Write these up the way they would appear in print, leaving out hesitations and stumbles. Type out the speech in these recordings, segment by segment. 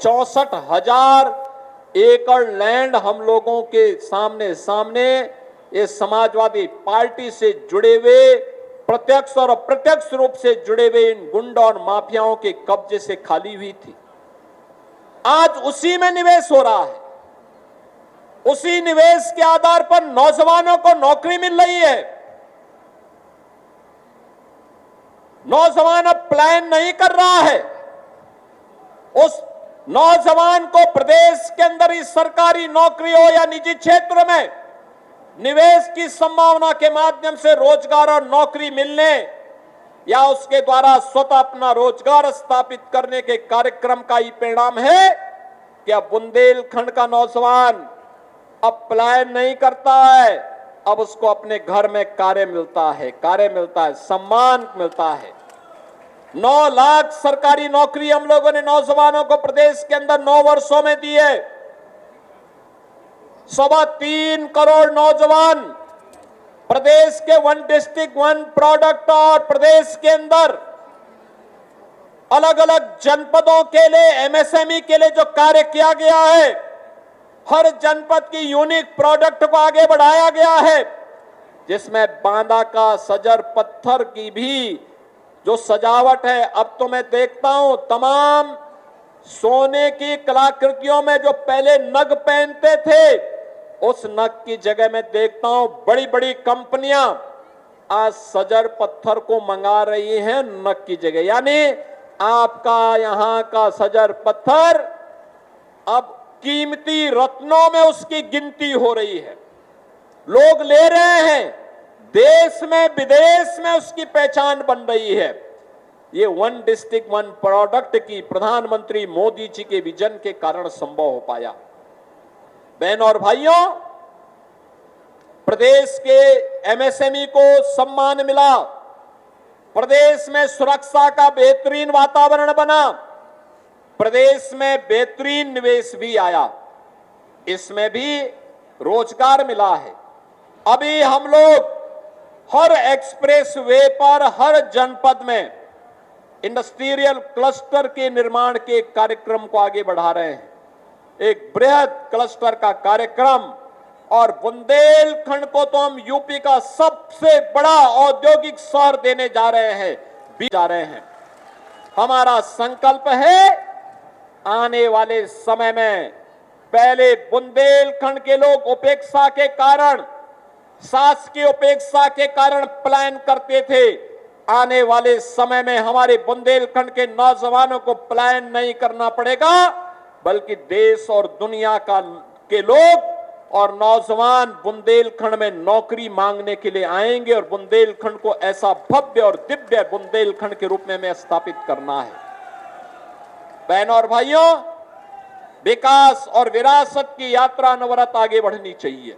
64,000 एकड़ लैंड हम लोगों के सामने ये समाजवादी पार्टी से जुड़े हुए, प्रत्यक्ष और अप्रत्यक्ष रूप से जुड़े हुए इन गुंडा और माफियाओं के कब्जे से खाली हुई थी। आज उसी में निवेश हो रहा है। उसी निवेश के आधार पर नौजवानों को नौकरी मिल रही है। नौजवान अब प्लान नहीं कर रहा है। उस नौजवान को प्रदेश के अंदर ही सरकारी नौकरी हो या निजी क्षेत्र में निवेश की संभावना के माध्यम से रोजगार और नौकरी मिलने या उसके द्वारा स्वतः अपना रोजगार स्थापित करने के कार्यक्रम का ही परिणाम है कि अब बुंदेलखंड का नौजवान अब पलायन नहीं करता है। अब उसको अपने घर में कार्य मिलता है, सम्मान मिलता है। 9 लाख सरकारी नौकरी हम लोगों ने नौजवानों को प्रदेश के अंदर 9 वर्षों में दी है। 3.25 करोड़ नौजवान प्रदेश के 1 डिस्ट्रिक्ट 1 प्रोडक्ट और प्रदेश के अंदर अलग अलग जनपदों के लिए एमएसएमई के लिए जो कार्य किया गया है, हर जनपद की यूनिक प्रोडक्ट को आगे बढ़ाया गया है, जिसमें बांदा का सजर पत्थर की भी जो सजावट है, अब तो मैं देखता हूं तमाम सोने की कलाकृतियों में जो पहले नग पहनते थे, उस नग की जगह मैं देखता हूं बड़ी बड़ी कंपनियां आज सजर पत्थर को मंगा रही हैं नग की जगह। यानी आपका यहां का सजर पत्थर अब कीमती रत्नों में उसकी गिनती हो रही है। लोग ले रहे हैं, देश में विदेश में उसकी पहचान बन रही है। ये 1 डिस्ट्रिक्ट 1 प्रोडक्ट की प्रधानमंत्री मोदी जी के विजन के कारण संभव हो पाया। बहनों और भाइयों, प्रदेश के एमएसएमई को सम्मान मिला, प्रदेश में सुरक्षा का बेहतरीन वातावरण बना, प्रदेश में बेहतरीन निवेश भी आया, इसमें भी रोजगार मिला है। अभी हम लोग हर एक्सप्रेस वे पर हर जनपद में इंडस्ट्रियल क्लस्टर के निर्माण के कार्यक्रम को आगे बढ़ा रहे हैं। एक बृहद क्लस्टर का कार्यक्रम, और बुंदेलखंड को तो हम यूपी का सबसे बड़ा औद्योगिक शहर देने जा रहे हैं। हमारा संकल्प है आने वाले समय में, पहले बुंदेलखंड के लोग उपेक्षा के कारण, शासकीय उपेक्षा के कारण पलायन करते थे। आने वाले समय में हमारे बुंदेलखंड के नौजवानों को पलायन नहीं करना पड़ेगा, बल्कि देश और दुनिया के लोग और नौजवान बुंदेलखंड में नौकरी मांगने के लिए आएंगे और बुंदेलखंड को ऐसा भव्य और दिव्य बुंदेलखंड के रूप में हमें स्थापित करना है। बहनों और भाइयों, विकास और विरासत की यात्रा अनवरत आगे बढ़नी चाहिए।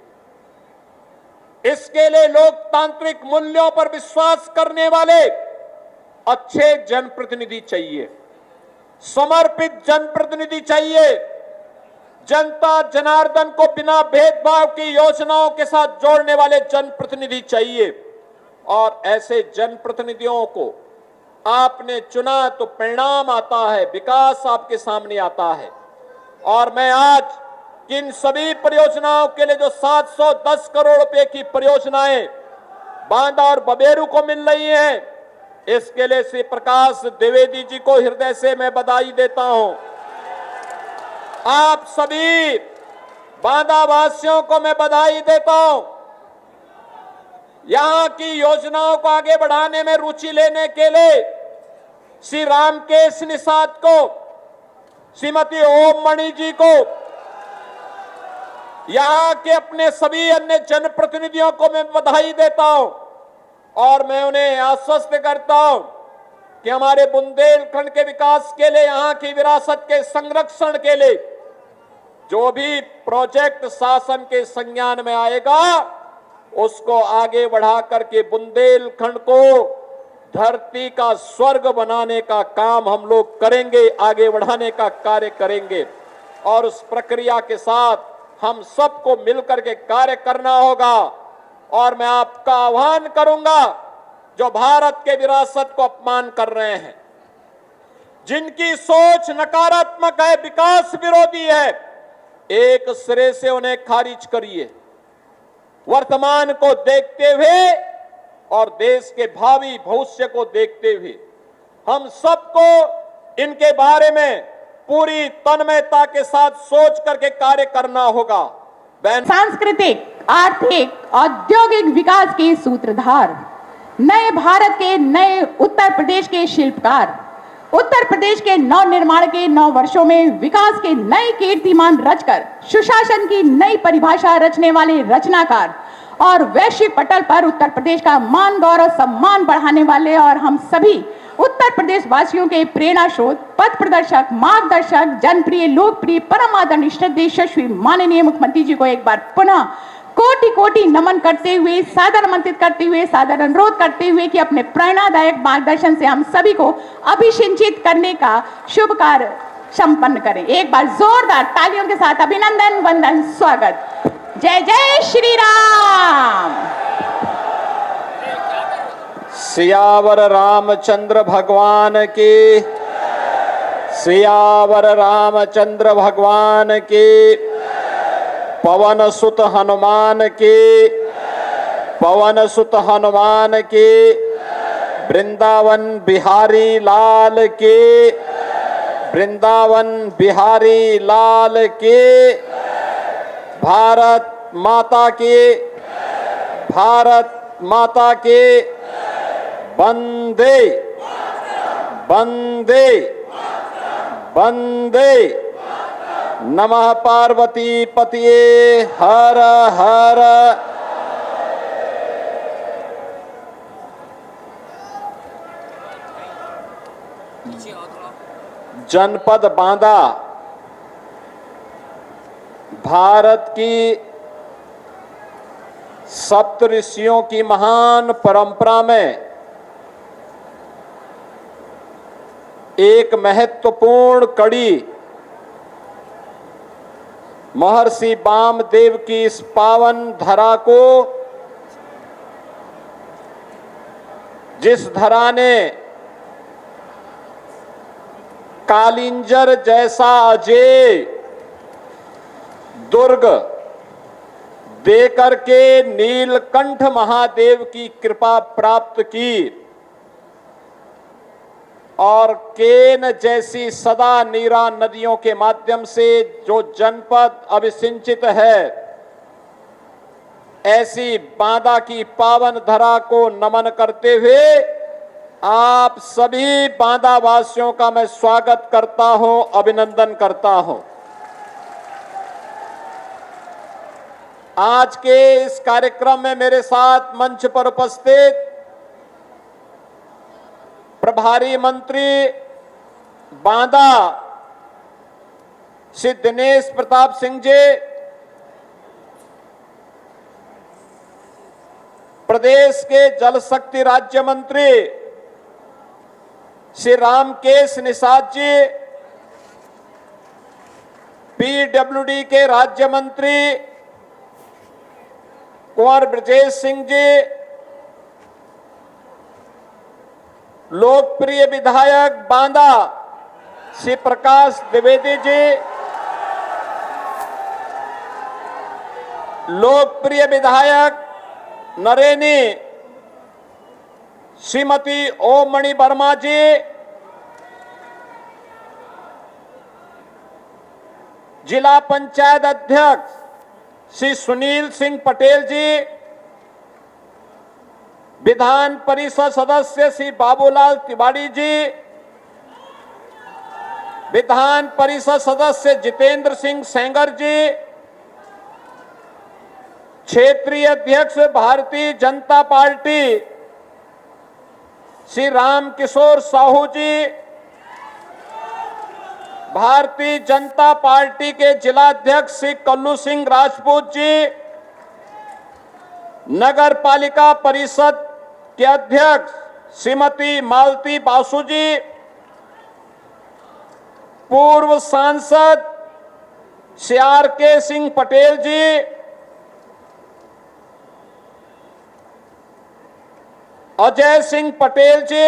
इसके लिए लोकतांत्रिक मूल्यों पर विश्वास करने वाले अच्छे जनप्रतिनिधि चाहिए, समर्पित जनप्रतिनिधि चाहिए, जनता जनार्दन को बिना भेदभाव की योजनाओं के साथ जोड़ने वाले जनप्रतिनिधि चाहिए। और ऐसे जनप्रतिनिधियों को आपने चुना तो परिणाम आता है, विकास आपके सामने आता है। और मैं आज इन सभी परियोजनाओं के लिए जो 710 करोड़ रुपए की परियोजनाएं बांदा और बबेरू को मिल रही हैं, इसके लिए श्री प्रकाश द्विवेदी जी को हृदय से मैं बधाई देता हूं। आप सभी बांदा वासियों को मैं बधाई देता हूं। यहां की योजनाओं को आगे बढ़ाने में रुचि लेने के लिए श्री रामकेश निषाद को, श्रीमती ओम मणि जी को, यहां के अपने सभी अन्य जनप्रतिनिधियों को मैं बधाई देता हूं। और मैं उन्हें आश्वस्त करता हूं कि हमारे बुंदेलखंड के विकास के लिए, यहां की विरासत के संरक्षण के लिए जो भी प्रोजेक्ट शासन के संज्ञान में आएगा, उसको आगे बढ़ा करके बुंदेलखंड को धरती का स्वर्ग बनाने का काम हम लोग करेंगे, आगे बढ़ाने का कार्य करेंगे। और उस प्रक्रिया के साथ हम सबको मिलकर के कार्य करना होगा। और मैं आपका आह्वान करूंगा, जो भारत के विरासत को अपमान कर रहे हैं, जिनकी सोच नकारात्मक है, विकास विरोधी है, एक सिरे से उन्हें खारिज करिए। वर्तमान को देखते हुए और देश के भावी भविष्य को देखते हुए हम सबको इनके बारे में पूरी तन्मयता के साथ सोच करके कार्य करना होगा। सांस्कृतिक, आर्थिक, औद्योगिक विकास के सूत्रधार, नए भारत के, नए उत्तर प्रदेश के शिल्पकार, उत्तर प्रदेश के नव निर्माण के 9 वर्षों में विकास के नए कीर्तिमान रचकर सुशासन की नई परिभाषा रचने वाले रचनाकार और वैश्विक पटल पर उत्तर प्रदेश का मान, गौरव, सम्मान बढ़ाने वाले और हम सभी उत्तर प्रदेश वासियों के प्रेरणा स्रोत, पथ प्रदर्शक, मार्गदर्शक, जनप्रिय, लोकप्रिय, परम आदरणीय श्रद्धेय यशस्वी माननीय मुख्यमंत्री जी को एक बार पुनः कोटि कोटि नमन करते हुए, सादर आमंत्रित करते हुए, सादर अनुरोध करते हुए कि अपने प्रेरणादायक मार्गदर्शन से हम सभी को अभिषिंचित करने का शुभ कार्य संपन्न करें। एक बार जोरदार तालियों के साथ अभिनंदन, वंदन, स्वागत। जय जय श्री राम। सियावर रामचंद्र भगवान की, सियावर रामचंद्र भगवान की, पवन सुत हनुमान की, पवन सुत हनुमान की, वृंदावन बिहारी लाल की, वृंदावन बिहारी लाल की, भारत माता की, भारत माता की, वंदे वंदे वंदे, नमः पार्वती पतिये हर हर। जनपद बांदा भारत की सप्त ऋषियों की महान परंपरा में एक महत्वपूर्ण कड़ी महर्षि वामदेव की इस पावन धरा को, जिस धरा ने कालिंजर जैसा अजय दुर्ग देकर के नीलकंठ महादेव की कृपा प्राप्त की और केन जैसी सदा नीरा नदियों के माध्यम से जो जनपद अभिसिंचित है, ऐसी बांदा की पावन धरा को नमन करते हुए आप सभी बांदा वासियों का मैं स्वागत करता हूं, अभिनंदन करता हूं। आज के इस कार्यक्रम में मेरे साथ मंच पर उपस्थित प्रभारी मंत्री बांदा श्री दिनेश प्रताप सिंह जी, प्रदेश के जल शक्ति राज्य मंत्री श्री रामकेश निषाद जी, पीडब्ल्यूडी के राज्य मंत्री कुंवर ब्रजेश सिंह जी, लोकप्रिय विधायक बांदा श्री प्रकाश द्विवेदी जी, लोकप्रिय विधायक नरेनी श्रीमती ओम मणि वर्मा जी, जिला पंचायत अध्यक्ष श्री सुनील सिंह पटेल जी, विधान परिषद सदस्य श्री बाबूलाल तिवारी जी, विधान परिषद सदस्य जितेंद्र सिंह सेंगर जी, क्षेत्रीय अध्यक्ष भारतीय जनता पार्टी श्री राम किशोर साहू जी, भारतीय जनता पार्टी के जिला अध्यक्ष श्री कल्लू सिंह राजपूत जी, नगर पालिका परिषद के अध्यक्ष श्रीमती मालती बासु जी, पूर्व सांसद श्री आर.के. सिंह पटेल जी, अजय सिंह पटेल जी,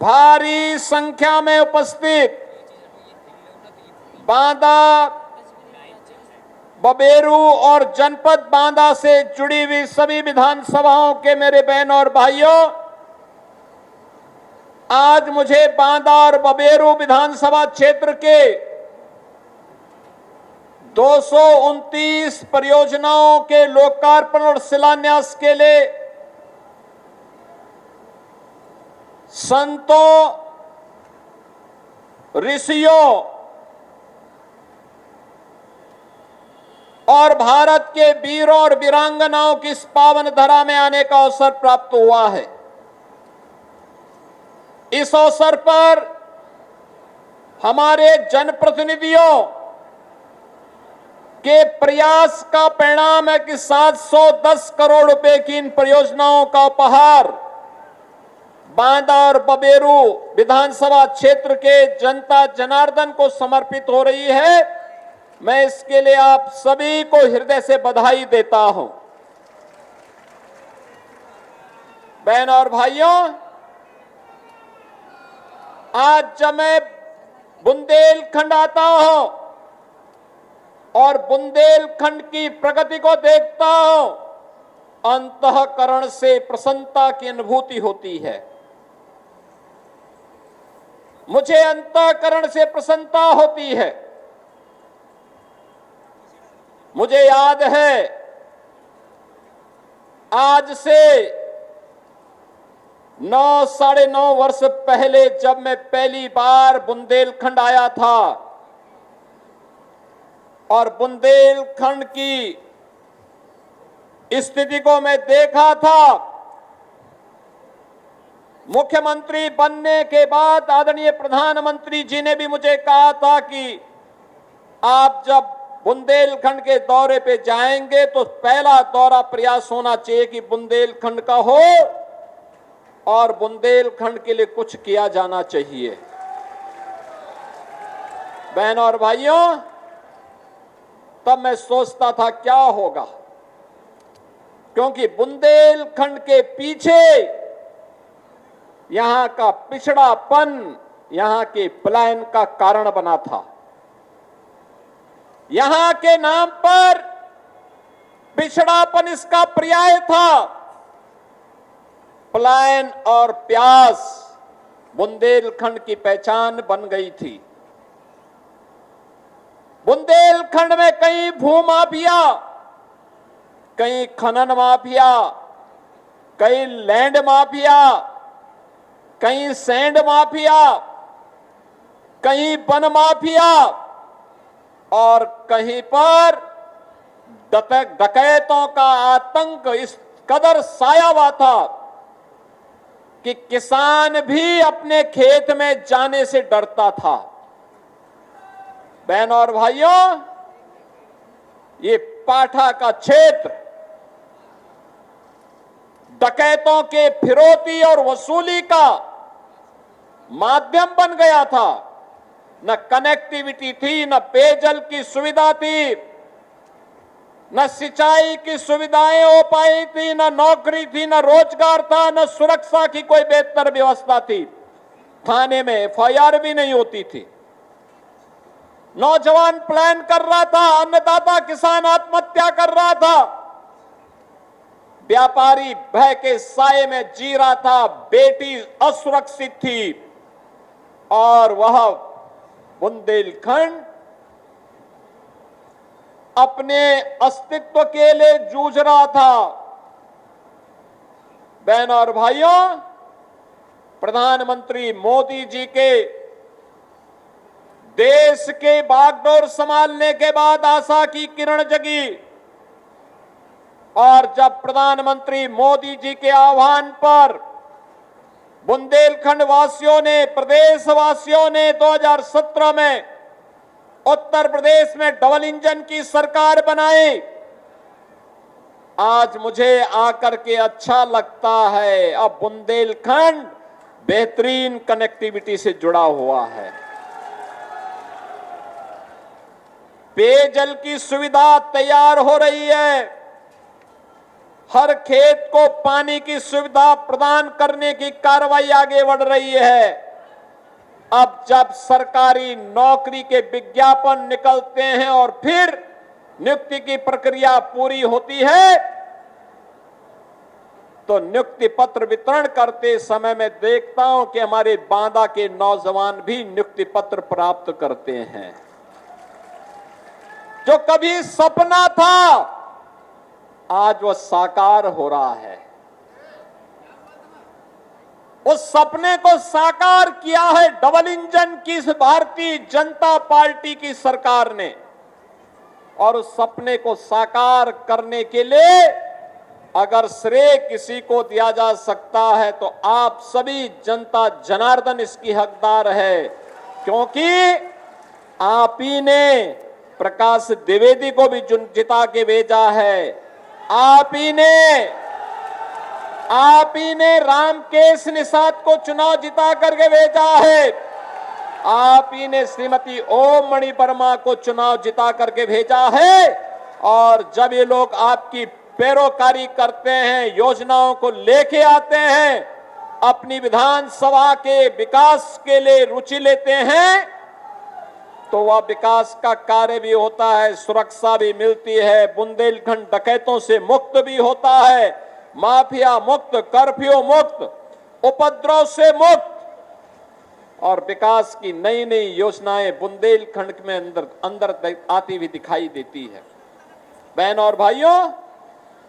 भारी संख्या में उपस्थित बांदा, बबेरू और जनपद बांदा से जुड़ी हुई सभी विधानसभाओं के मेरे बहनों और भाइयों, आज मुझे बांदा और बबेरू विधानसभा क्षेत्र के 229 परियोजनाओं के लोकार्पण और शिलान्यास के लिए संतों, ऋषियों और भारत के वीरों और वीरांगनाओं की इस पावन धरा में आने का अवसर प्राप्त हुआ है। इस अवसर पर हमारे जनप्रतिनिधियों के प्रयास का परिणाम है कि 710 करोड़ रुपए की इन परियोजनाओं का उपहार बांदा और बबेरू विधानसभा क्षेत्र के जनता जनार्दन को समर्पित हो रही है। मैं इसके लिए आप सभी को हृदय से बधाई देता हूं। बहनों और भाइयों, आज जब मैं बुंदेलखंड आता हूं और बुंदेलखंड की प्रगति को देखता हूं, अंतःकरण से प्रसन्नता की अनुभूति होती है। मुझे अंतःकरण से प्रसन्नता होती है। मुझे याद है, आज से 9 साढ़े 9 वर्ष पहले जब मैं पहली बार बुंदेलखंड आया था और बुंदेलखंड की स्थिति को मैं देखा था। मुख्यमंत्री बनने के बाद आदरणीय प्रधानमंत्री जी ने भी मुझे कहा था कि आप जब बुंदेलखंड के दौरे पे जाएंगे तो पहला दौरा प्रयास होना चाहिए कि बुंदेलखंड का हो और बुंदेलखंड के लिए कुछ किया जाना चाहिए। बहनों और भाइयों, तब मैं सोचता था क्या होगा, क्योंकि बुंदेलखंड के पीछे यहां का पिछड़ापन यहां के पलायन का कारण बना था। यहां के नाम पर पिछड़ापन इसका पर्याय था। पलायन और प्यास बुंदेलखंड की पहचान बन गई थी। बुंदेलखंड में कई भूमाफिया, कई खनन माफिया, कई लैंड माफिया, कहीं सैंड माफिया, कहीं वन माफिया और कहीं पर डकैतों का आतंक इस कदर साया हुआ था कि किसान भी अपने खेत में जाने से डरता था। बहनों और भाइयों, ये पाठा का क्षेत्र डकैतों के फिरौती और वसूली का माध्यम बन गया था। न कनेक्टिविटी थी, न पेयजल की सुविधा थी, न सिंचाई की सुविधाएं हो पाई थी, न नौकरी थी, न रोजगार था, न सुरक्षा की कोई बेहतर व्यवस्था थी। थाने में एफआईआर भी नहीं होती थी। नौजवान प्लान कर रहा था, अन्नदाता किसान आत्महत्या कर रहा था, व्यापारी भय के साए में जी रहा था, बेटी असुरक्षित थी और वह बुंदेलखंड अपने अस्तित्व के लिए जूझ रहा था। बहनों और भाइयों, प्रधानमंत्री मोदी जी के देश के बागडोर संभालने के बाद आशा की किरण जगी और जब प्रधानमंत्री मोदी जी के आह्वान पर बुंदेलखंड वासियों ने, प्रदेश वासियों ने 2017 में उत्तर प्रदेश में डबल इंजन की सरकार बनाई, आज मुझे आकर के अच्छा लगता है। अब बुंदेलखंड बेहतरीन कनेक्टिविटी से जुड़ा हुआ है। पेयजल की सुविधा तैयार हो रही है, हर खेत को पानी की सुविधा प्रदान करने की कार्रवाई आगे बढ़ रही है। अब जब सरकारी नौकरी के विज्ञापन निकलते हैं और फिर नियुक्ति की प्रक्रिया पूरी होती है, तो नियुक्ति पत्र वितरण करते समय मैं देखता हूं कि हमारे बांदा के नौजवान भी नियुक्ति पत्र प्राप्त करते हैं। जो कभी सपना था आज वह साकार हो रहा है। उस सपने को साकार किया है डबल इंजन की भारतीय जनता पार्टी की सरकार ने। और उस सपने को साकार करने के लिए अगर श्रेय किसी को दिया जा सकता है तो आप सभी जनता जनार्दन इसकी हकदार है, क्योंकि आप ही ने प्रकाश द्विवेदी को भी जिता के भेजा है। आप ही ने रामकेश निषाद को चुनाव जिता करके भेजा है। आप ही ने श्रीमती ओम मणि वर्मा को चुनाव जिता करके भेजा है। और जब ये लोग आपकी पैरोकारी करते हैं, योजनाओं को लेके आते हैं, अपनी विधानसभा के विकास के लिए रुचि लेते हैं, तो वह विकास का कार्य भी होता है, सुरक्षा भी मिलती है, बुंदेलखंड डकैतों से मुक्त भी होता है, माफिया मुक्त, कर्फ्यू मुक्त, उपद्रव से मुक्त, और विकास की नई नई योजनाएं बुंदेलखंड में अंदर आती हुई दिखाई देती है। बहनों और भाइयों,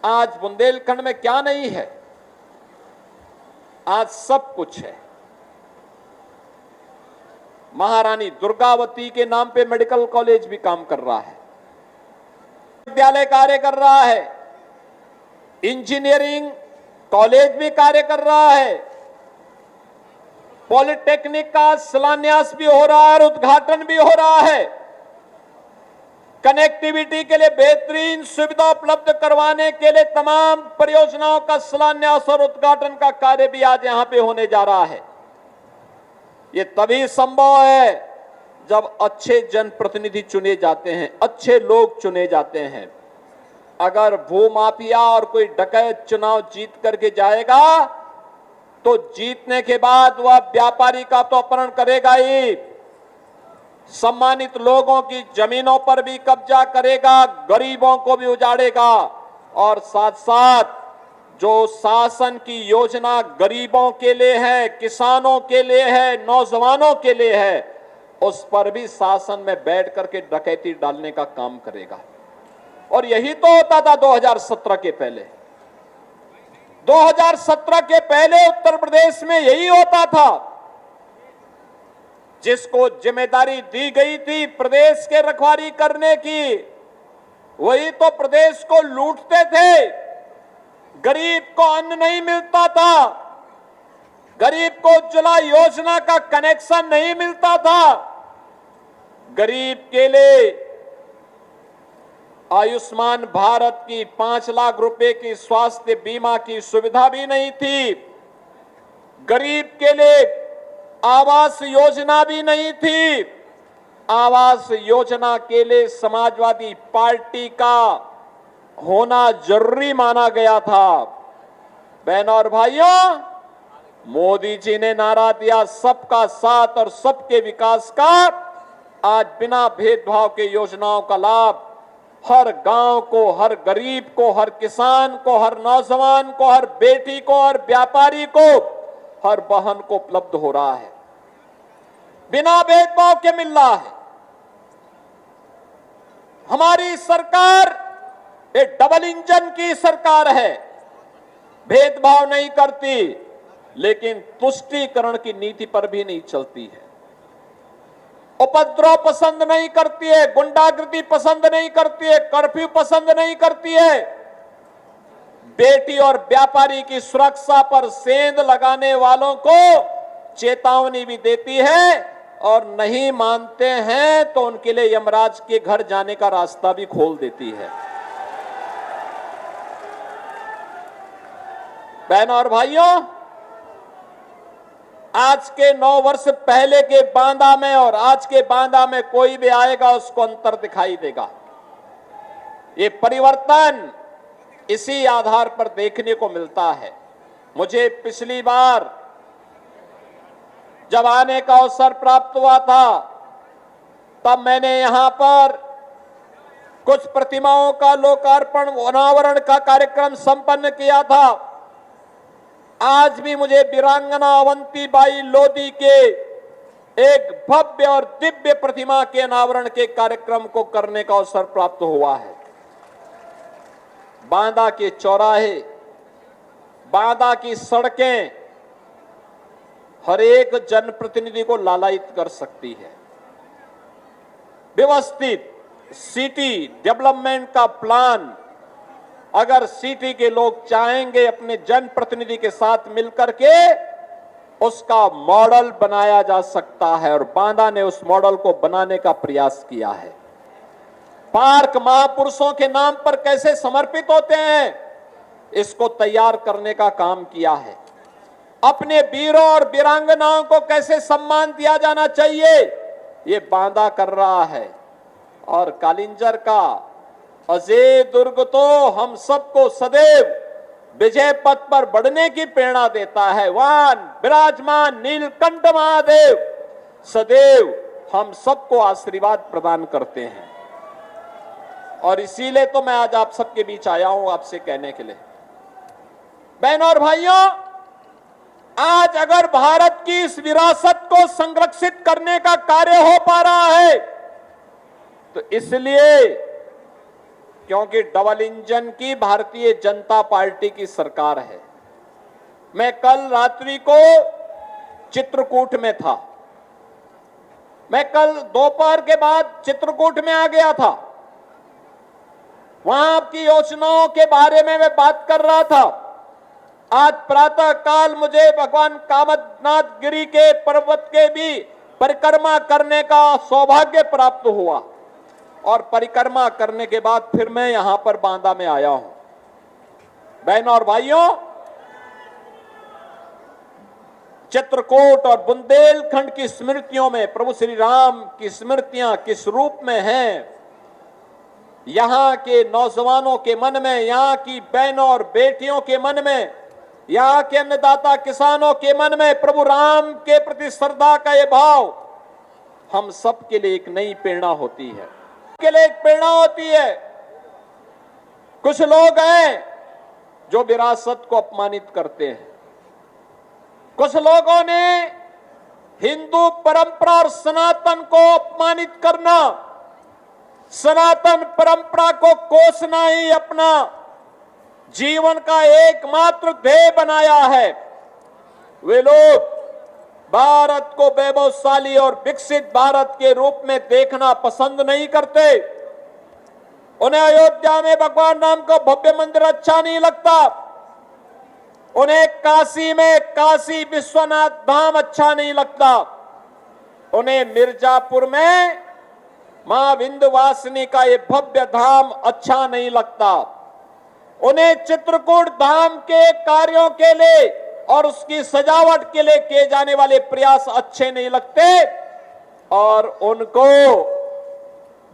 आज बुंदेलखंड में क्या नहीं है? आज सब कुछ है। महारानी दुर्गावती के नाम पे मेडिकल कॉलेज भी काम कर रहा है, विद्यालय कार्य कर रहा है, इंजीनियरिंग कॉलेज भी कार्य कर रहा है, पॉलिटेक्निक का शिलान्यास भी हो रहा है और उद्घाटन भी हो रहा है। कनेक्टिविटी के लिए बेहतरीन सुविधा उपलब्ध करवाने के लिए तमाम परियोजनाओं का शिलान्यास और उद्घाटन का कार्य भी आज यहां पे होने जा रहा है। ये तभी संभव है जब अच्छे जनप्रतिनिधि चुने जाते हैं, अच्छे लोग चुने जाते हैं। अगर भूमाफिया और कोई डकैत चुनाव जीत करके जाएगा तो जीतने के बाद वह व्यापारी का तो अपहरण करेगा ही, सम्मानित लोगों की जमीनों पर भी कब्जा करेगा, गरीबों को भी उजाड़ेगा, और साथ साथ जो शासन की योजना गरीबों के लिए है, किसानों के लिए है, नौजवानों के लिए है, उस पर भी शासन में बैठ करके डकैती डालने का काम करेगा। और यही तो होता था 2017 के पहले। 2017 के पहले उत्तर प्रदेश में यही होता था। जिसको जिम्मेदारी दी गई थी प्रदेश के रखवाली करने की, वही तो प्रदेश को लूटते थे। गरीब को अन्न नहीं मिलता था, गरीब को उज्ज्वला योजना का कनेक्शन नहीं मिलता था, गरीब के लिए आयुष्मान भारत की 5 लाख रुपए की स्वास्थ्य बीमा की सुविधा भी नहीं थी, गरीब के लिए आवास योजना भी नहीं थी। आवास योजना के लिए समाजवादी पार्टी का होना जरूरी माना गया था। बहनों और भाइयों, मोदी जी ने नारा दिया सबका साथ और सबके विकास का। आज बिना भेदभाव के योजनाओं का लाभ हर गांव को, हर गरीब को, हर किसान को, हर नौजवान को, हर बेटी को, हर व्यापारी को, हर बहन को उपलब्ध हो रहा है, बिना भेदभाव के मिल रहा है। हमारी सरकार एक डबल इंजन की सरकार है, भेदभाव नहीं करती, लेकिन तुष्टीकरण की नीति पर भी नहीं चलती है, उपद्रव पसंद नहीं करती है, गुंडागर्दी पसंद नहीं करती है, कर्फ्यू पसंद नहीं करती है, बेटी और व्यापारी की सुरक्षा पर सेंध लगाने वालों को चेतावनी भी देती है, और नहीं मानते हैं तो उनके लिए यमराज के घर जाने का रास्ता भी खोल देती है। बहनों और भाइयों, आज के 9 वर्ष पहले के बांदा में और आज के बांदा में कोई भी आएगा उसको अंतर दिखाई देगा। ये परिवर्तन इसी आधार पर देखने को मिलता है। मुझे पिछली बार जब आने का अवसर प्राप्त हुआ था तब मैंने यहां पर कुछ प्रतिमाओं का लोकार्पण अनावरण का कार्यक्रम संपन्न किया था। आज भी मुझे वीरांगना अवंतीबाई लोधी के एक भव्य और दिव्य प्रतिमा के अनावरण के कार्यक्रम को करने का अवसर प्राप्त हुआ है। बांदा के चौराहे, बांदा की सड़कें हर एक जनप्रतिनिधि को लालायित कर सकती है। व्यवस्थित सिटी डेवलपमेंट का प्लान अगर सिटी के लोग चाहेंगे अपने जनप्रतिनिधि के साथ मिलकर के उसका मॉडल बनाया जा सकता है, और बांदा ने उस मॉडल को बनाने का प्रयास किया है। पार्क महापुरुषों के नाम पर कैसे समर्पित होते हैं, इसको तैयार करने का काम किया है। अपने वीरों और वीरांगनाओं को कैसे सम्मान दिया जाना चाहिए, ये बांदा कर रहा है। और कालिंजर का अजय दुर्ग तो हम सबको सदैव विजय पथ पर बढ़ने की प्रेरणा देता है। वान विराजमान नीलकंठ महादेव सदैव हम सबको आशीर्वाद प्रदान करते हैं। और इसीलिए तो मैं आज आप सबके बीच आया हूं आपसे कहने के लिए, बहनों और भाइयों, आज अगर भारत की इस विरासत को संरक्षित करने का कार्य हो पा रहा है तो इसलिए क्योंकि डबल इंजन की भारतीय जनता पार्टी की सरकार है। मैं कल रात्रि को चित्रकूट में था, मैं कल दोपहर के बाद चित्रकूट में आ गया था। वहां की योजनाओं के बारे में मैं बात कर रहा था। आज प्रातः काल मुझे भगवान कामदनाथ गिरी के पर्वत के भी परिक्रमा करने का सौभाग्य प्राप्त हुआ, और परिक्रमा करने के बाद फिर मैं यहां पर बांदा में आया हूं। बहनों और भाइयों, चित्रकूट और बुंदेलखंड की स्मृतियों में प्रभु श्री राम की स्मृतियां किस रूप में हैं, यहां के नौजवानों के मन में, यहां की बहनों और बेटियों के मन में, यहां के अन्नदाता किसानों के मन में प्रभु राम के प्रति श्रद्धा का ये भाव हम सब के लिए एक नई प्रेरणा होती है, के लिए एक प्रेरणा होती है। कुछ लोग हैं जो विरासत को अपमानित करते हैं। कुछ लोगों ने हिंदू परंपरा और सनातन को अपमानित करना, सनातन परंपरा को कोसना ही अपना जीवन का एकमात्र ध्येय बनाया है। वे लोग भारत को वैभवशाली और विकसित भारत के रूप में देखना पसंद नहीं करते। उन्हें अयोध्या में भगवान राम का भव्य मंदिर अच्छा नहीं लगता, उन्हें काशी में काशी विश्वनाथ धाम अच्छा नहीं लगता, उन्हें मिर्जापुर में मां विंध्यवासिनी का ये भव्य धाम अच्छा नहीं लगता, उन्हें चित्रकूट धाम के कार्यों के लिए और उसकी सजावट के लिए किए जाने वाले प्रयास अच्छे नहीं लगते, और उनको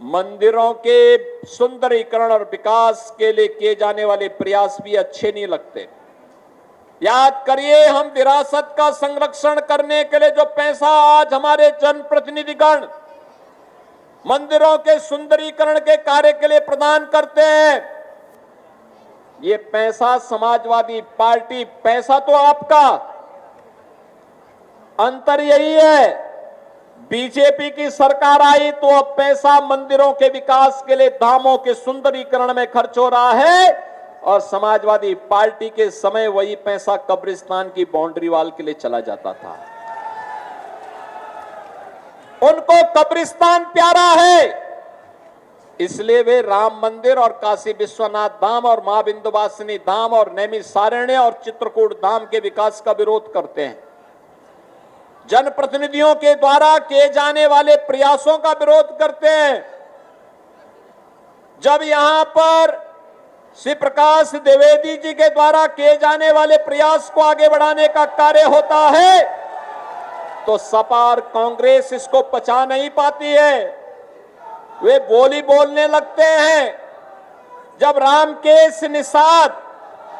मंदिरों के सुंदरीकरण और विकास के लिए किए जाने वाले प्रयास भी अच्छे नहीं लगते। याद करिए, हम विरासत का संरक्षण करने के लिए जो पैसा आज हमारे जनप्रतिनिधिगण मंदिरों के सुंदरीकरण के कार्य के लिए प्रदान करते हैं, ये पैसा समाजवादी पार्टी, पैसा तो आपका, अंतर यही है, बीजेपी की सरकार आई तो अब पैसा मंदिरों के विकास के लिए, धामों के सुंदरीकरण में खर्च हो रहा है, और समाजवादी पार्टी के समय वही पैसा कब्रिस्तान की बाउंड्री वॉल के लिए चला जाता था। उनको कब्रिस्तान प्यारा है, इसलिए वे राम मंदिर और काशी विश्वनाथ धाम और मां विंध्यवासिनी धाम और नैमिषारण्य और चित्रकूट धाम के विकास का विरोध करते हैं। जनप्रतिनिधियों के द्वारा किए जाने वाले प्रयासों का विरोध करते हैं। जब यहां पर श्री प्रकाश द्विवेदी जी के द्वारा किए जाने वाले प्रयास को आगे बढ़ाने का कार्य होता है तो सपा और कांग्रेस इसको पचा नहीं पाती है। वे बोली बोलने लगते हैं, जब रामकेश निषाद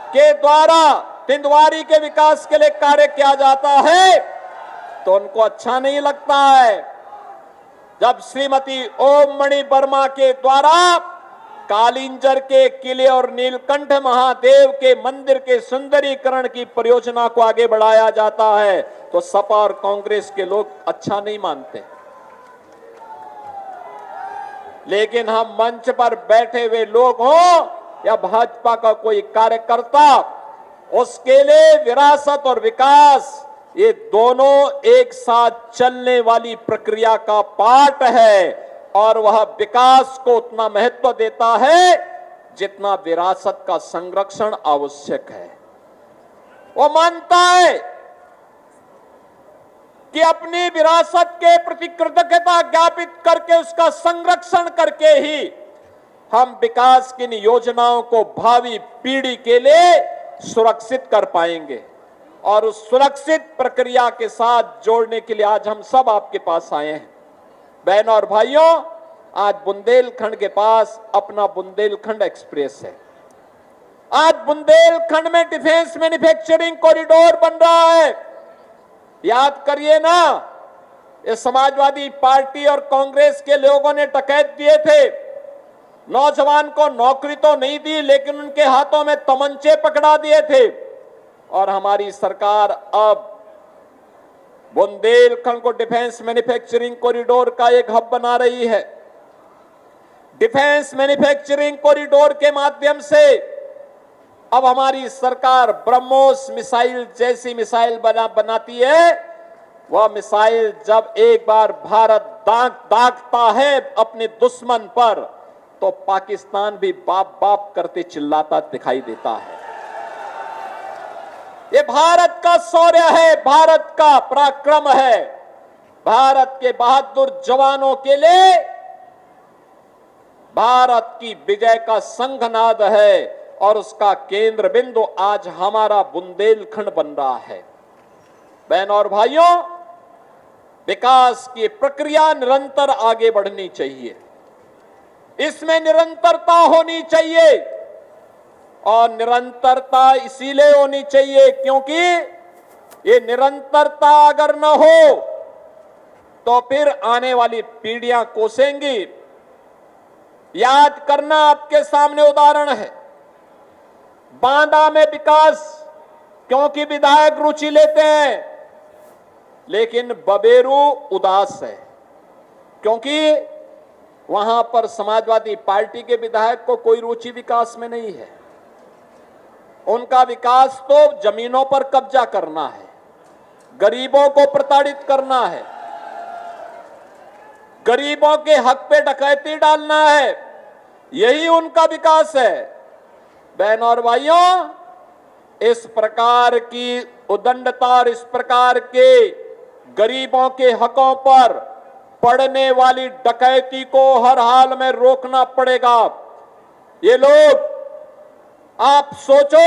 के द्वारा तिंदवारी के विकास के लिए कार्य किया जाता है तो उनको अच्छा नहीं लगता है। जब श्रीमती ओम मणि वर्मा के द्वारा कालिंजर के किले और नीलकंठ महादेव के मंदिर के सुंदरीकरण की परियोजना को आगे बढ़ाया जाता है तो सपा और कांग्रेस के लोग अच्छा नहीं मानते। लेकिन हम मंच पर बैठे हुए लोग हों या भाजपा का कोई कार्यकर्ता, उसके लिए विरासत और विकास ये दोनों एक साथ चलने वाली प्रक्रिया का पार्ट है और वह विकास को उतना महत्व देता है जितना विरासत का संरक्षण आवश्यक है। वो मानता है कि अपनी विरासत के प्रति कृतज्ञता ज्ञापित करके उसका संरक्षण करके ही हम विकास की इन योजनाओं को भावी पीढ़ी के लिए सुरक्षित कर पाएंगे। और उस सुरक्षित प्रक्रिया के साथ जोड़ने के लिए आज हम सब आपके पास आए हैं। बहनों और भाइयों, आज बुंदेलखंड के पास अपना बुंदेलखंड एक्सप्रेस है। आज बुंदेलखंड में डिफेंस मैन्युफैक्चरिंग कॉरिडोर बन रहा है। याद करिए ना, ये समाजवादी पार्टी और कांग्रेस के लोगों ने डकैत दिए थे। नौजवान को नौकरी तो नहीं दी लेकिन उनके हाथों में तमंचे पकड़ा दिए थे। और हमारी सरकार अब बुंदेलखंड को डिफेंस मैन्युफैक्चरिंग कॉरिडोर का एक हब बना रही है। डिफेंस मैन्युफैक्चरिंग कॉरिडोर के माध्यम से अब हमारी सरकार ब्रह्मोस मिसाइल जैसी मिसाइल बनाती है। वह मिसाइल जब एक बार भारत दागता है अपने दुश्मन पर तो पाकिस्तान भी बाप बाप करते चिल्लाता दिखाई देता है। ये भारत का शौर्य है, भारत का पराक्रम है, भारत के बहादुर जवानों के लिए भारत की विजय का संघनाद है और उसका केंद्र बिंदु आज हमारा बुंदेलखंड बन रहा है। बहनों और भाइयों, विकास की प्रक्रिया निरंतर आगे बढ़नी चाहिए, इसमें निरंतरता होनी चाहिए। और निरंतरता इसीलिए होनी चाहिए क्योंकि ये निरंतरता अगर न हो तो फिर आने वाली पीढ़ियां कोसेंगी। याद करना, आपके सामने उदाहरण है बांदा में विकास, क्योंकि विधायक रुचि लेते हैं, लेकिन बबेरू उदास है क्योंकि वहां पर समाजवादी पार्टी के विधायक को कोई रुचि विकास में नहीं है। उनका विकास तो जमीनों पर कब्जा करना है, गरीबों को प्रताड़ित करना है, गरीबों के हक पे डकैती डालना है, यही उनका विकास है। बहनों और भाइयों, इस प्रकार की उदंडता और इस प्रकार के गरीबों के हकों पर पड़ने वाली डकैती को हर हाल में रोकना पड़ेगा। ये लोग, आप सोचो,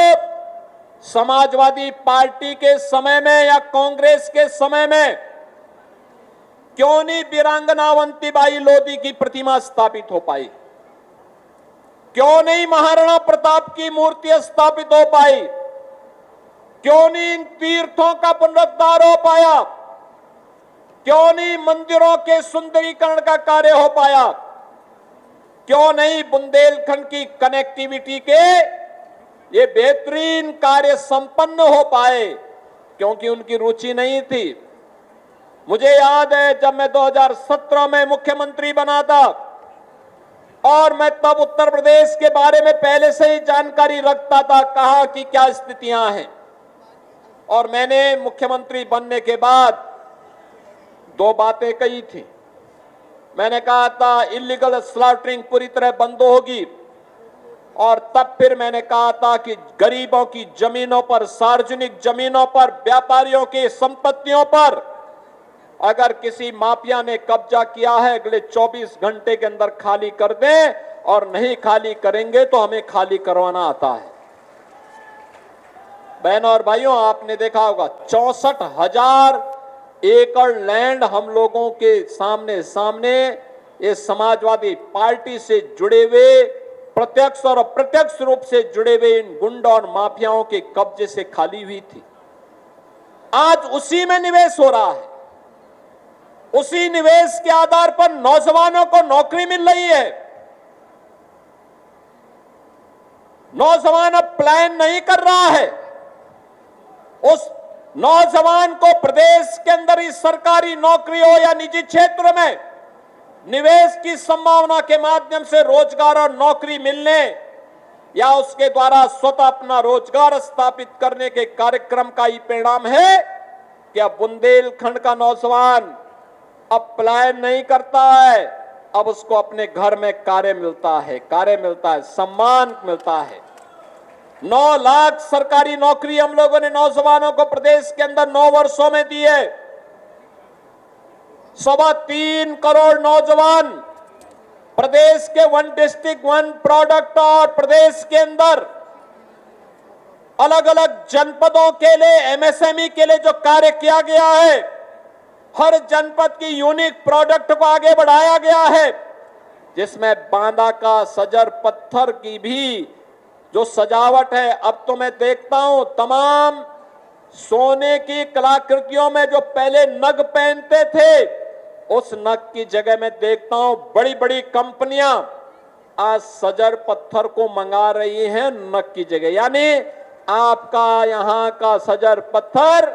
समाजवादी पार्टी के समय में या कांग्रेस के समय में क्यों नहीं वीरांगना अवंतीबाई लोधी की प्रतिमा स्थापित हो पाई? क्यों नहीं महाराणा प्रताप की मूर्ति स्थापित हो पाई? क्यों नहीं इन तीर्थों का पुनरुद्धार हो पाया? क्यों नहीं मंदिरों के सुंदरीकरण का कार्य हो पाया? क्यों नहीं बुंदेलखंड की कनेक्टिविटी के ये बेहतरीन कार्य संपन्न हो पाए? क्योंकि उनकी रुचि नहीं थी। मुझे याद है जब मैं 2017 में मुख्यमंत्री बना था और मैं तब उत्तर प्रदेश के बारे में पहले से ही जानकारी रखता था, कहा कि क्या स्थितियां हैं। और मैंने मुख्यमंत्री बनने के बाद दो बातें कही थी। मैंने कहा था इलीगल स्लॉटरिंग पूरी तरह बंद होगी, और तब फिर मैंने कहा था कि गरीबों की जमीनों पर, सार्वजनिक जमीनों पर, व्यापारियों की संपत्तियों पर अगर किसी माफिया ने कब्जा किया है, अगले 24 घंटे के अंदर खाली कर दें, और नहीं खाली करेंगे तो हमें खाली करवाना आता है। बहनों और भाइयों, आपने देखा होगा 64,000 एकड़ लैंड हम लोगों के सामने ये समाजवादी पार्टी से जुड़े हुए प्रत्यक्ष और अप्रत्यक्ष रूप से जुड़े हुए इन गुंडों और माफियाओं के कब्जे से खाली हुई थी। आज उसी में निवेश हो रहा है। उसी निवेश के आधार पर नौजवानों को नौकरी मिल रही है। नौजवान अब प्लान नहीं कर रहा है। उस नौजवान को प्रदेश के अंदर ही सरकारी नौकरी हो या निजी क्षेत्र में निवेश की संभावना के माध्यम से रोजगार और नौकरी मिलने या उसके द्वारा स्वतः अपना रोजगार स्थापित करने के कार्यक्रम का ही परिणाम है कि अब बुंदेलखंड का नौजवान अब पलायन नहीं करता है। अब उसको अपने घर में कार्य मिलता है, सम्मान मिलता है। 9 लाख सरकारी नौकरी हम लोगों ने नौजवानों को प्रदेश के अंदर 9 वर्षों में दी है। 3.25 करोड़ नौजवान प्रदेश के 1 डिस्ट्रिक्ट 1 प्रोडक्ट और प्रदेश के अंदर अलग अलग जनपदों के लिए एमएसएमई के लिए जो कार्य किया गया है, हर जनपद की यूनिक प्रोडक्ट को आगे बढ़ाया गया है, जिसमें बांदा का सजर पत्थर की भी जो सजावट है, अब तो मैं देखता हूं तमाम सोने की कलाकृतियों में जो पहले नग पहनते थे, उस नग की जगह मैं देखता हूं बड़ी बड़ी कंपनियां आज सजर पत्थर को मंगा रही हैं नग की जगह। यानी आपका यहां का सजर पत्थर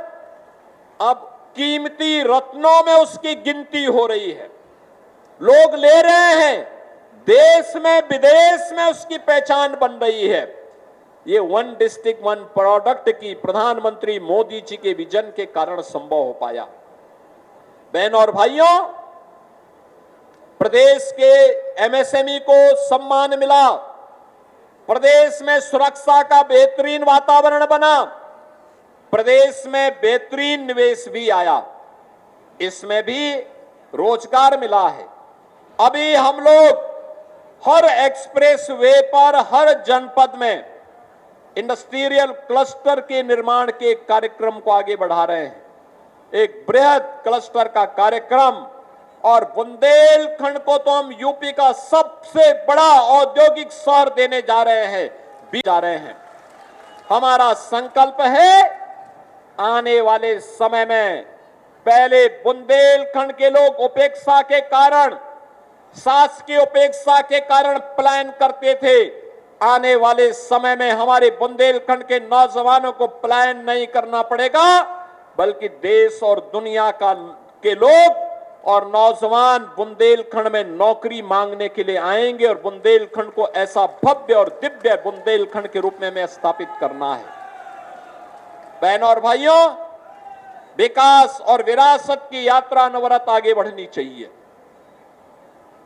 अब कीमती रत्नों में उसकी गिनती हो रही है। लोग ले रहे हैं, देश में विदेश में उसकी पहचान बन रही है। ये 1 डिस्ट्रिक्ट 1 प्रोडक्ट की प्रधानमंत्री मोदी जी के विजन के कारण संभव हो पाया। बहनों और भाइयों, प्रदेश के एमएसएमई को सम्मान मिला, प्रदेश में सुरक्षा का बेहतरीन वातावरण बना, प्रदेश में बेहतरीन निवेश भी आया, इसमें भी रोजगार मिला है। अभी हम लोग हर एक्सप्रेस वे पर हर जनपद में इंडस्ट्रियल क्लस्टर के निर्माण के कार्यक्रम को आगे बढ़ा रहे हैं। एक बृहद क्लस्टर का कार्यक्रम, और बुंदेलखंड को तो हम यूपी का सबसे बड़ा औद्योगिक शहर देने जा रहे हैं। हमारा संकल्प है आने वाले समय में, पहले बुंदेलखंड के लोग उपेक्षा के कारण, शासकीय उपेक्षा के कारण पलायन करते थे। आने वाले समय में हमारे बुंदेलखंड के नौजवानों को पलायन नहीं करना पड़ेगा, बल्कि देश और दुनिया के लोग और नौजवान बुंदेलखंड में नौकरी मांगने के लिए आएंगे, और बुंदेलखंड को ऐसा भव्य और दिव्य बुंदेलखंड के रूप में स्थापित करना है। बहनों और भाइयों, विकास और विरासत की यात्रा अनवरत आगे बढ़नी चाहिए।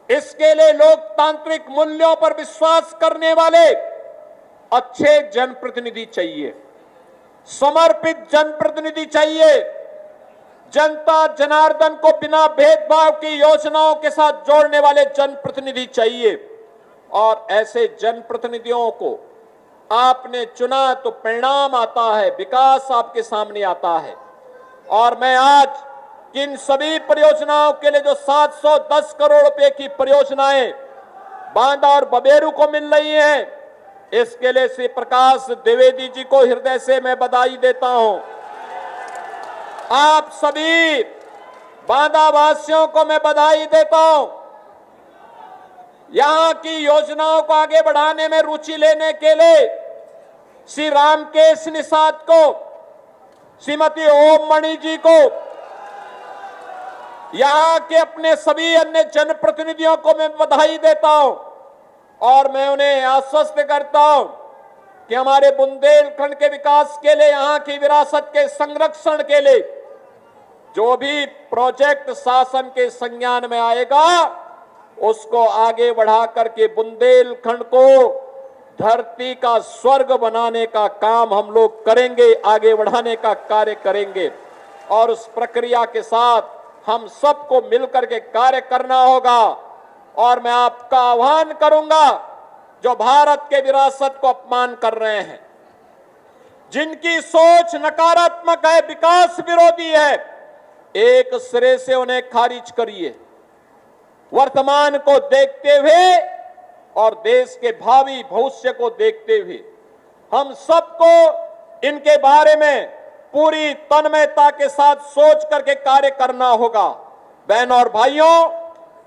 इसके लिए लोकतांत्रिक मूल्यों पर विश्वास करने वाले अच्छे जनप्रतिनिधि चाहिए, समर्पित जनप्रतिनिधि चाहिए, जनता जनार्दन को बिना भेदभाव की योजनाओं के साथ जोड़ने वाले जनप्रतिनिधि चाहिए। और ऐसे जनप्रतिनिधियों को आपने चुना तो परिणाम आता है, विकास आपके सामने आता है। और मैं आज किन सभी परियोजनाओं के लिए जो 710 करोड़ रुपए की परियोजनाएं बांदा और बबेरू को मिल रही हैं, इसके लिए श्री प्रकाश द्विवेदी जी को हृदय से मैं बधाई देता हूं। आप सभी बांदा वासियों को मैं बधाई देता हूं। यहां की योजनाओं को आगे बढ़ाने में रुचि लेने के लिए श्री रामकेश निषाद को, श्रीमती ओम मणि जी को, यहां के अपने सभी अन्य जनप्रतिनिधियों को मैं बधाई देता हूं। और मैं उन्हें आश्वस्त करता हूं कि हमारे बुंदेलखंड के विकास के लिए, यहां की विरासत के संरक्षण के लिए जो भी प्रोजेक्ट शासन के संज्ञान में आएगा, उसको आगे बढ़ा करके बुंदेलखंड को धरती का स्वर्ग बनाने का काम हम लोग करेंगे, आगे बढ़ाने का कार्य करेंगे। और उस प्रक्रिया के साथ हम सबको मिलकर के कार्य करना होगा। और मैं आपका आह्वान करूंगा, जो भारत के विरासत को अपमान कर रहे हैं, जिनकी सोच नकारात्मक है, विकास विरोधी है, एक सिरे से उन्हें खारिज करिए। वर्तमान को देखते हुए और देश के भावी भविष्य को देखते हुए हम सबको इनके बारे में पूरी तन्मयता के साथ सोच करके कार्य करना होगा। बहनों और भाइयों,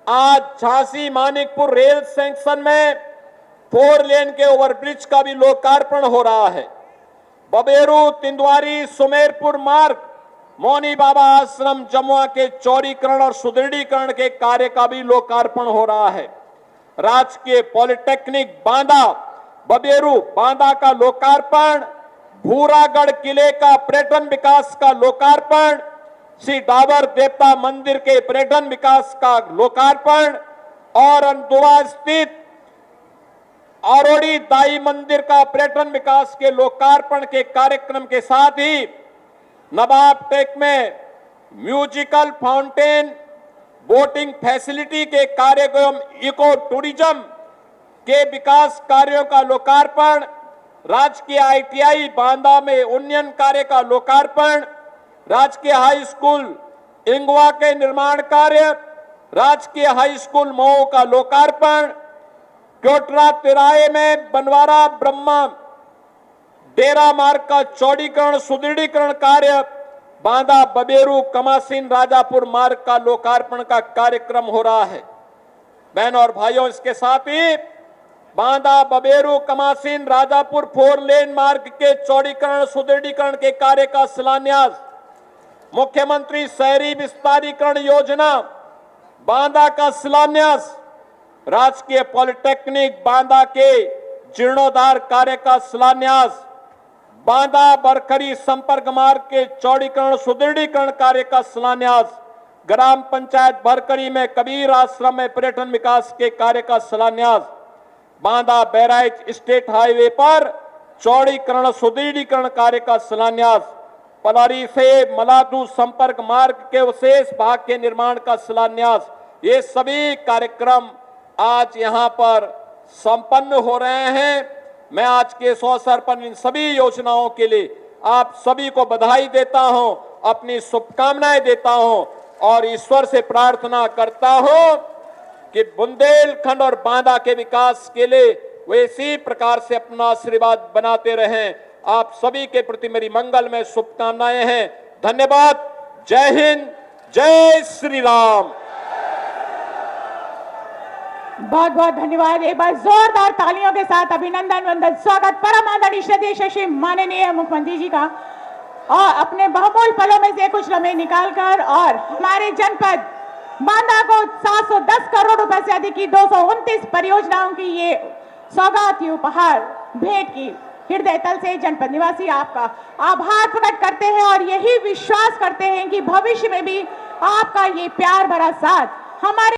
आज झांसी मानिकपुर रेल सेक्शन में 4 लेन के ओवरब्रिज का भी लोकार्पण हो रहा है। बबेरू तिंदवारी सुमेरपुर मार्ग, मौनी बाबा आश्रम जमुआ के चौड़ीकरण और सुदृढ़ीकरण के कार्य का भी लोकार्पण हो रहा है। राजकीय पॉलिटेक्निक बांदा बबेरू बांदा का लोकार्पण, भूरागढ़ किले का पर्यटन विकास का लोकार्पण, श्री डाबर देवता मंदिर के पर्यटन विकास का लोकार्पण और अंदुआ स्थित आरोड़ी दाई मंदिर का पर्यटन विकास के लोकार्पण के कार्यक्रम के साथ ही नवाब टेक में म्यूजिकल फाउंटेन, बोटिंग फैसिलिटी के कार्य एवं इको टूरिज्म के विकास कार्यों का लोकार्पण, राजकीय ITI बांदा में उन्नयन कार्य का लोकार्पण, राजकीय हाई स्कूल इंगवा के निर्माण कार्य, राजकीय हाई स्कूल मऊ का लोकार्पण, कोटरा तिराहे में बनवारा ब्रह्मा डेरा मार्ग का चौड़ीकरण सुदृढ़ीकरण कार्य, बांदा बबेरू कमासीन राजापुर मार्ग का लोकार्पण का कार्यक्रम हो रहा है। बहनों और भाइयों, इसके साथ ही बांदा बबेरू कमासीन राजापुर 4 लेन मार्ग के चौड़ीकरण सुदृढ़ीकरण के कार्य का शिलान्यास, मुख्यमंत्री शहरी विस्तारीकरण योजना बांदा का शिलान्यास, राजकीय पॉलिटेक्निक बांदा के जीर्णोद्धार कार्य का शिलान्यास, बांदा बरखरी संपर्क मार्ग के चौड़ीकरण सुदृढ़ीकरण कार्य का शिलान्यास, ग्राम पंचायत बरखरी में कबीर आश्रम में पर्यटन विकास के कार्य का शिलान्यास, बांदा बैराज स्टेट हाईवे पर चौड़ीकरण सुदृढ़ीकरण कार्य का शिलान्यास, पलारी से मलादू संपर्क मार्ग के विशेष भाग के निर्माण का शिलान्यास। ये सभी कार्यक्रम आज यहां पर संपन्न हो रहे हैं। मैं आज के इस अवसर पर इन सभी योजनाओं के लिए आप सभी को बधाई देता हूं, अपनी शुभकामनाएं देता हूं और ईश्वर से प्रार्थना करता हूं कि बुंदेलखंड और बांदा के विकास के लिए वे इसी प्रकार से अपना आशीर्वाद बनाते रहें। आप सभी के प्रति मेरी मंगल में शुभकामनाएं हैं। धन्यवाद। जय हिंद, जय श्री राम। बहुत बहुत धन्यवाद। एक बार जोरदार तालियों के साथ अभिनंदन वंदन स्वागत परम आदरणीय श्री माननीय मुख्यमंत्री जी का, और अपने बहुमूल्य पलों में से कुछ लम्हे निकालकर और हमारे जनपद बांदा को 710 करोड़ रुपए से अधिक की 229 परियोजनाओं की ये सौगात उपहार भेंट की। हृदय तल से जनपद निवासी आपका आभार प्रकट करते हैं और यही विश्वास करते हैं कि भविष्य में भी आपका ये प्यार भरा साथ हमारे